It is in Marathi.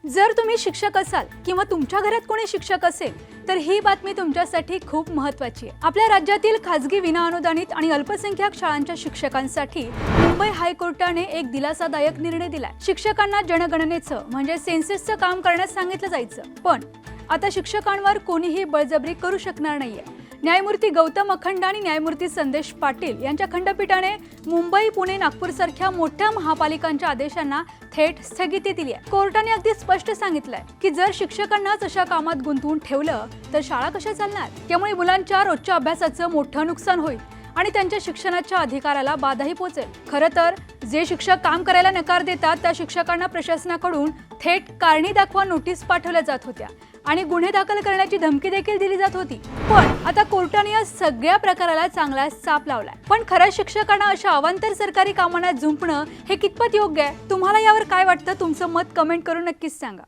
जर तुम्ही शिक्षक असाल किंवा तुमच्या घरात कोणी शिक्षक असेल तर ही बातमी तुमच्यासाठी खूप महत्त्वाची आहे। आपल्या राज्यातील खासगी विनाअनुदानित आणि अल्पसंख्याक शाळांच्या शिक्षकांसाठी मुंबई हायकोर्टाने एक दिलासादायक निर्णय दिलाय। शिक्षकांना जनगणनेचं म्हणजे सेन्ससचं काम करण्यास सांगितलं जायचं, पण आता शिक्षकांवर कोणीही बळजबरी करू शकणार नाहीये। न्यायमूर्ती गौतम अखंड आणि न्यायमूर्ती संदेश पाटील यांच्या खंडपीठाने मुंबई, पुणे, नागपूर सारख्या मोठ्या महापालिकांच्या आदेशांना थेट स्थगिती दिली आहे। कोर्टाने अगदी स्पष्ट सांगितलंय की जर शिक्षकांनाच अशा कामात गुंतवून ठेवलं तर शाळा कशा चालणार। त्यामुळे मुलांच्या रोजच्या अभ्यासाचं मोठं नुकसान होईल आणि त्यांच्या शिक्षणाच्या अधिकाराला बाधाही पोहोचेल। खरं तर जे शिक्षक काम करायला नकार देतात त्या शिक्षकांना प्रशासनाकडून थेट कारणे दाखवा नोटीस पाठवल्या जात होत्या आणि गुन्हे दाखल करण्याची धमकी देखील दिली जात होती। पण आता कोर्टाने या सगळ्या प्रकाराला चांगला चाप लावलाय। पण खऱ्या शिक्षकांना अशा अवांतर सरकारी कामांना जुंपणं हे कितपत योग्य आहे? तुम्हाला यावर काय वाटतं? तुमचं मत कमेंट करून नक्कीच सांगा।